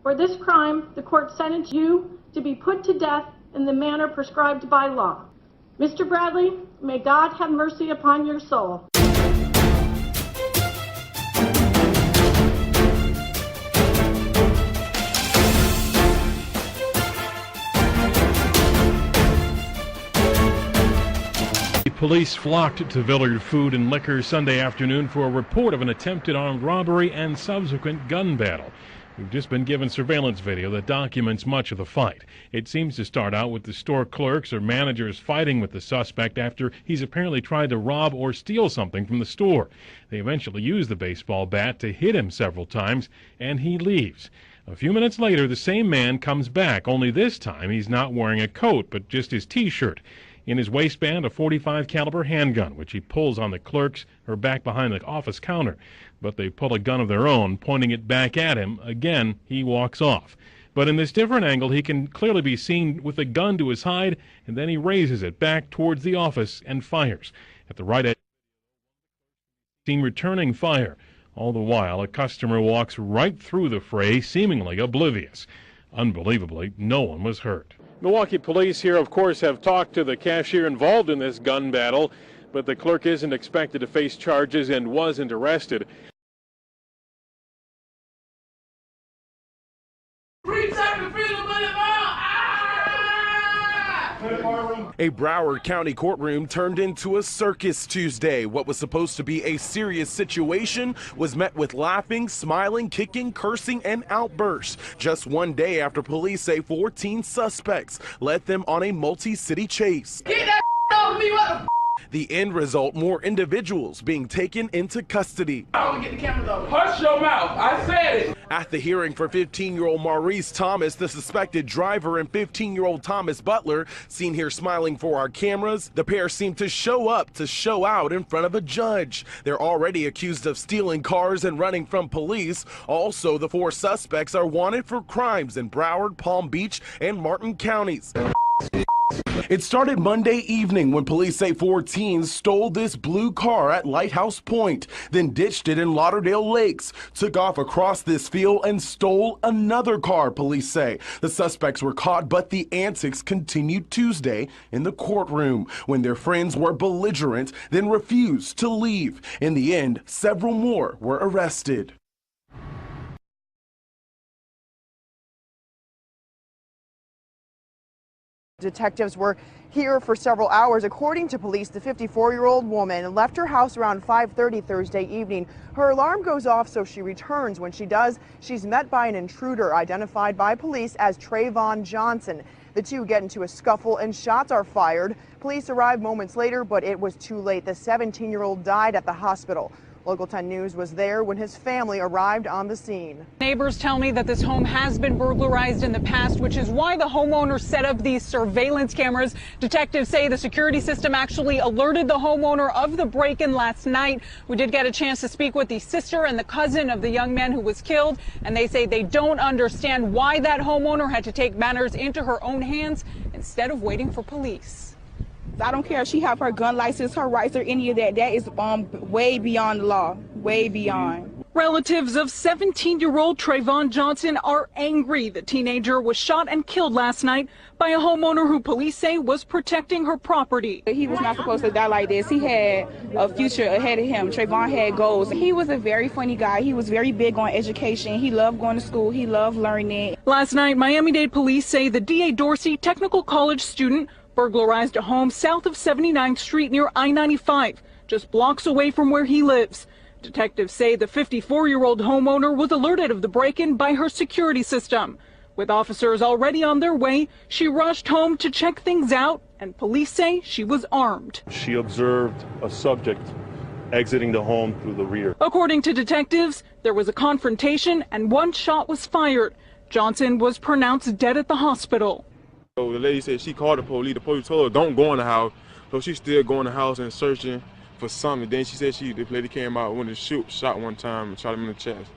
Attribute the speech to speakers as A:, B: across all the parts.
A: For this crime, the court sentenced you to be put to death in the manner prescribed by law. Mr. Bradley, may God have mercy upon your soul.
B: Police flocked to Villard Food and Liquor Sunday afternoon for a report of an attempted armed robbery and subsequent gun battle. We've just been given surveillance video that documents much of the fight. It seems to start out with the store clerks or managers fighting with the suspect after he's apparently tried to rob or steal something from the store. They eventually use the baseball bat to hit him several times, and he leaves. A few minutes later, the same man comes back, only this time he's not wearing a coat, but just his T-shirt. In his waistband, a .45 caliber handgun, which he pulls on the clerks or back behind the office counter. But they pull a gun of their own, pointing it back at him. Again, he walks off. But in this different angle, he can clearly be seen with a gun to his hide, and then he raises it back towards the office and fires. At the right edge, seen returning fire. All the while, a customer walks right through the fray, seemingly oblivious. Unbelievably, no one was hurt. Milwaukee police here, of course, have talked to the cashier involved in this gun battle, but the clerk isn't expected to face charges and wasn't arrested.
C: A Broward County courtroom turned into a circus Tuesday. What was supposed to be a serious situation was met with laughing, smiling, kicking, cursing, and outbursts. Just one day after police say 14 suspects led them on a multi-city chase.
D: Get that off me, what the
C: The end result, more individuals being taken into custody.
D: I want to get the cameras off. Hush your mouth, I said it.
C: At the hearing for 15-year-old Maurice Thomas, the suspected driver, and 15-year-old Thomas Butler, seen here smiling for our cameras, the pair seem to show up to show out in front of a judge. They're already accused of stealing cars and running from police. Also, the four suspects are wanted for crimes in Broward, Palm Beach, and Martin counties. It started Monday evening when police say 4 teens stole this blue car at Lighthouse Point, then ditched it in Lauderdale Lakes, took off across this field and stole another car, police say. The suspects were caught, but the antics continued Tuesday in the courtroom when their friends were belligerent, then refused to leave. In the end, several more were arrested.
E: Detectives were here for several hours. According to police, the 54-year-old woman left her house around 5:30 Thursday evening. Her alarm goes off, so she returns. When she does, she's met by an intruder identified by police as Trayvon Johnson. The two get into a scuffle and shots are fired. Police arrived moments later, but it was too late. The 17-year-old died at the hospital. Local 10 News was there when his family arrived on the scene.
F: Neighbors tell me that this home has been burglarized in the past, which is why the homeowner set up these surveillance cameras. Detectives say the security system actually alerted the homeowner of the break-in last night. We did get a chance to speak with the sister and the cousin of the young man who was killed, and they say they don't understand why that homeowner had to take matters into her own hands instead of waiting for police.
G: I don't care if she have her gun license, her rights, or any of that. That is way beyond the law, way beyond.
F: Relatives of 17-year-old Trayvon Johnson are angry. The teenager was shot and killed last night by a homeowner who police say was protecting her property.
G: He was not supposed to die like this. He had a future ahead of him. Trayvon had goals. He was a very funny guy. He was very big on education. He loved going to school. He loved learning.
F: Last night, Miami-Dade police say the D.A. Dorsey Technical College student burglarized a home south of 79th Street near I-95, just blocks away from where he lives. Detectives say the 54-year-old homeowner was alerted of the break-in by her security system. With officers already on their way, she rushed home to check things out, and police say she was armed.
H: She observed a subject exiting the home through the rear.
F: According to detectives, there was a confrontation and one shot was fired. Johnson was pronounced dead at the hospital.
I: So the lady said she called the police. The police told her don't go in the house. So she's still going in the house and searching for something. Then she said the lady came out, wanted to shoot, shot one time and shot him in the chest.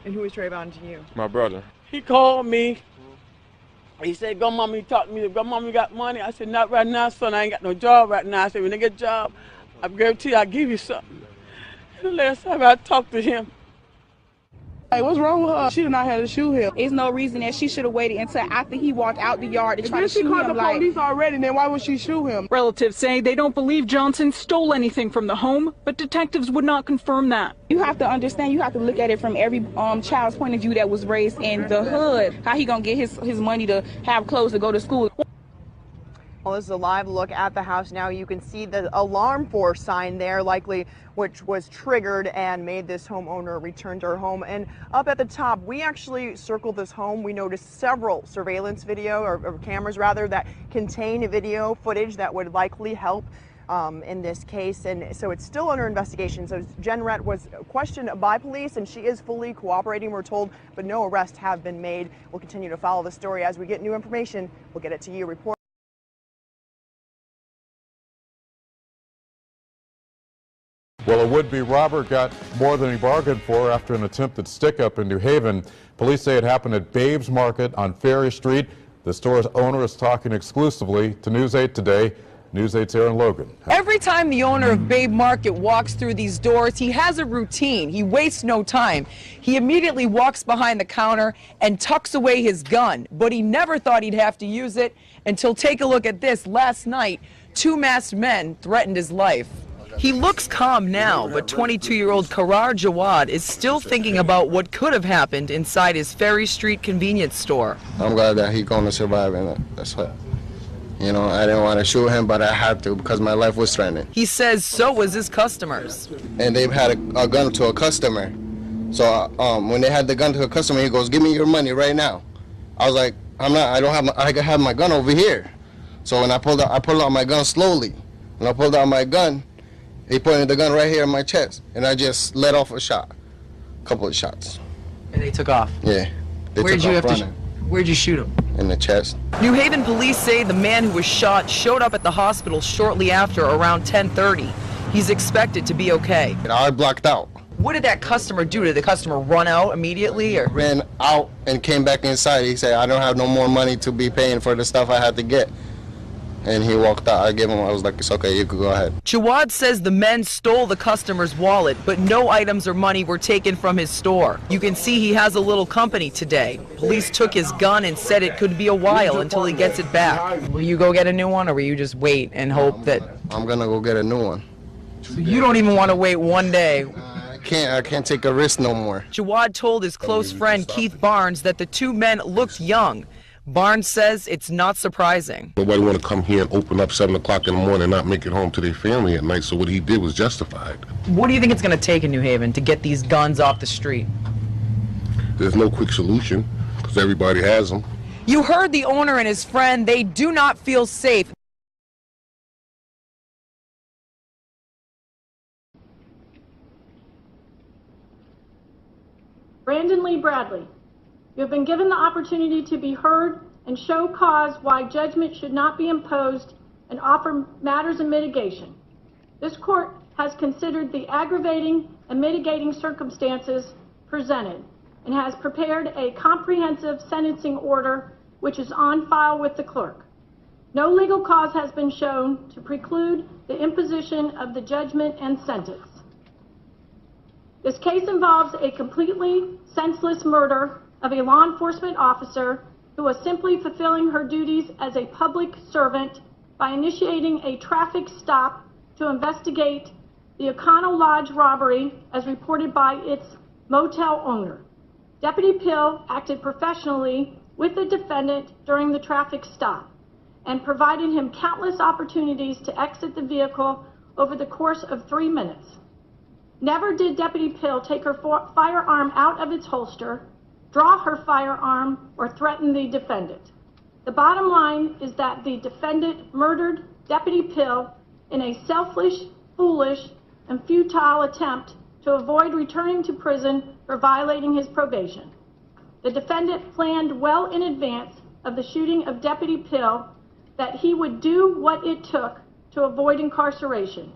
E: And who is Trayvon to you?
I: My brother.
J: He called me. He said, go mommy, talk to me. Go mommy, got money? I said, not right now, son. I ain't got no job right now. I said, when I get a job, I guarantee I'll give you something. The last time I talked to him,
E: Hey, what's wrong with her? She did not have to shoot him.
G: There's no reason that she should have waited until after he walked out the yard to try to shoot him.
E: If she called the police already, then why would she shoot him?
F: Relatives say they don't believe Johnson stole anything from the home, but detectives would not confirm that.
G: You have to understand, you have to look at it from every child's point of view that was raised in the hood. How he gonna get his money to have clothes to go to school?
E: Well, this is a live look at the house now. You can see the alarm force sign there, likely which was triggered and made this homeowner return to her home. And up at the top, we actually circled this home. We noticed several surveillance video or cameras rather that contain video footage that would likely help in this case, and so it's still under investigation. So Jen Rett was questioned by police and she is fully cooperating, we're told, but no arrests have been made. We'll continue to follow the story as we get new information. We'll get it to you. Report.
K: Well, a would-be robber got more than he bargained for after an attempted stick-up in New Haven. Police say it happened at Babe's Market on Ferry Street. The store's owner is talking exclusively to News 8 today. News 8's Aaron Logan.
L: Every time the owner of Babe Market walks through these doors, he has a routine. He wastes no time. He immediately walks behind the counter and tucks away his gun, but he never thought he'd have to use it until, take a look at this. Last night, 2 masked men threatened his life. He looks calm now, but 22-year-old Karar Jawad is still thinking about what could have happened inside his Ferry Street convenience store.
M: I'm glad that he's going to survive, and that's what. You know, I didn't want to shoot him, but I had to because my life was threatened.
L: He says so was his customers.
M: And they've had a gun to a customer. So when they had the gun to a customer, he goes, "Give me your money right now." I was like, I have my gun over here. So when I pulled out my gun slowly. When I pulled out my gun, he pointed the gun right here in my chest, and I just let off a couple of shots.
L: And they took off?
M: Yeah.
L: Where'd you shoot him?
M: In the chest.
L: New Haven police say the man who was shot showed up at the hospital shortly after, around 10:30. He's expected to be okay.
M: I blacked out.
L: What did that customer do? Did the customer run out immediately? Or?
M: Ran out and came back inside. He said, "I don't have no more money to be paying for the stuff I had to get." And he walked out. I was like, "It's okay, you could go ahead."
L: Jawad says the men stole the customer's wallet, but no items or money were taken from his store. You can see he has a little company today. Police took his gun and said it could be a while until he gets it back. Will you go get a new one, or will you just wait and hope that...
M: I'm gonna go get a new one.
L: So you don't even want to wait one day?
M: I can't take a risk no more.
L: Jawad told his close friend Keith Barnes that the 2 men looked young. Barnes says it's not surprising.
N: Nobody want to come here and open up 7 o'clock in the morning and not make it home to their family at night, so what he did was justified.
L: What do you think it's going to take in New Haven to get these guns off the street?
N: There's no quick solution, because everybody has them.
L: You heard the owner and his friend. They do not feel safe.
A: Brandon Lee Bradley, you have been given the opportunity to be heard and show cause why judgment should not be imposed and offer matters of mitigation. This court has considered the aggravating and mitigating circumstances presented and has prepared a comprehensive sentencing order which is on file with the clerk. No legal cause has been shown to preclude the imposition of the judgment and sentence. This case involves a completely senseless murder of a law enforcement officer who was simply fulfilling her duties as a public servant by initiating a traffic stop to investigate the Econo Lodge robbery as reported by its motel owner. Deputy Pill acted professionally with the defendant during the traffic stop and provided him countless opportunities to exit the vehicle over the course of 3 minutes. Never did Deputy Pill take her firearm out of its holster, draw her firearm, or threaten the defendant. The bottom line is that the defendant murdered Deputy Pill in a selfish, foolish, and futile attempt to avoid returning to prison for violating his probation. The defendant planned well in advance of the shooting of Deputy Pill that he would do what it took to avoid incarceration,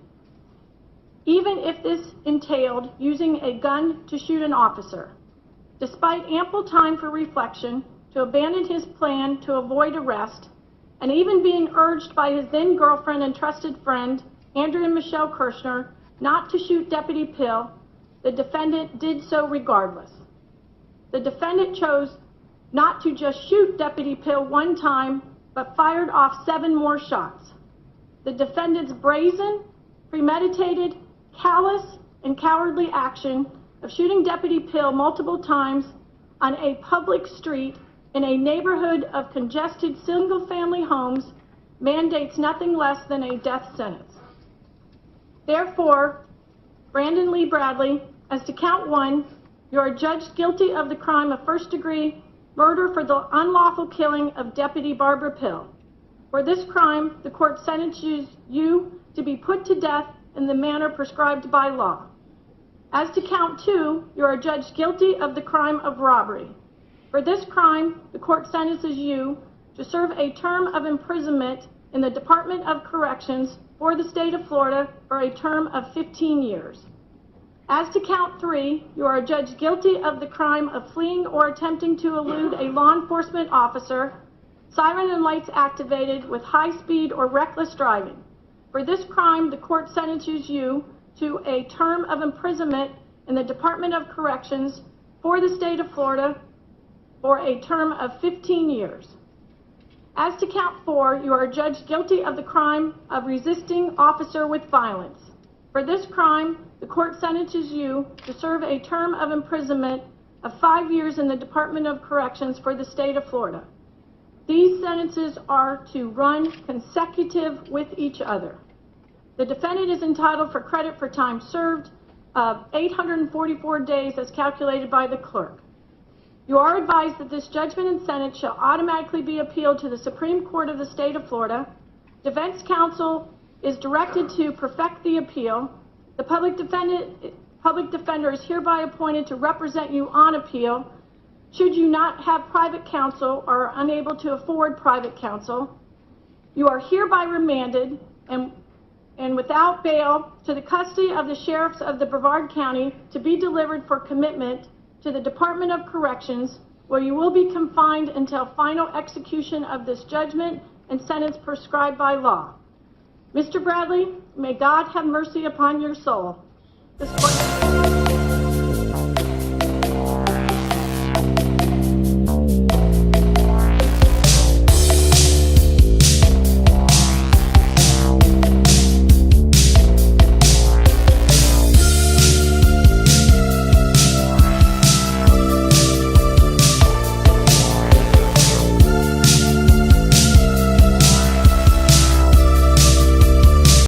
A: even if this entailed using a gun to shoot an officer. Despite ample time for reflection, to abandon his plan to avoid arrest, and even being urged by his then girlfriend and trusted friend, Andrew and Michelle Kirshner, not to shoot Deputy Pill, the defendant did so regardless. the defendant chose not to just shoot Deputy Pill one time, but fired off 7 more shots. The defendant's brazen, premeditated, callous, and cowardly action of shooting Deputy Pill multiple times on a public street in a neighborhood of congested single-family homes mandates nothing less than a death sentence. Therefore, Brandon Lee Bradley, as to count 1, you are judged guilty of the crime of first-degree murder for the unlawful killing of Deputy Barbara Pill. For this crime, the court sentences you to be put to death in the manner prescribed by law. As to count 2, you are judged guilty of the crime of robbery. For this crime, the court sentences you to serve a term of imprisonment in the Department of Corrections for the state of Florida for a term of 15 years. As to count 3, you are judged guilty of the crime of fleeing or attempting to elude a law enforcement officer, siren and lights activated with high speed or reckless driving. For this crime, the court sentences you to a term of imprisonment in the Department of Corrections for the state of Florida for a term of 15 years. As to count 4, you are judged guilty of the crime of resisting officer with violence. For this crime, the court sentences you to serve a term of imprisonment of 5 years in the Department of Corrections for the state of Florida. These sentences are to run consecutive with each other. The defendant is entitled for credit for time served of 844 days as calculated by the clerk. You are advised that this judgment and sentence shall automatically be appealed to the Supreme Court of the state of Florida. Defense counsel is directed to perfect the appeal. The public defender is hereby appointed to represent you on appeal. Should you not have private counsel or are unable to afford private counsel, you are hereby remanded and without bail to the custody of the sheriffs of the Brevard County to be delivered for commitment to the Department of Corrections, where you will be confined until final execution of this judgment and sentence prescribed by law. Mr. Bradley, may God have mercy upon your soul. This court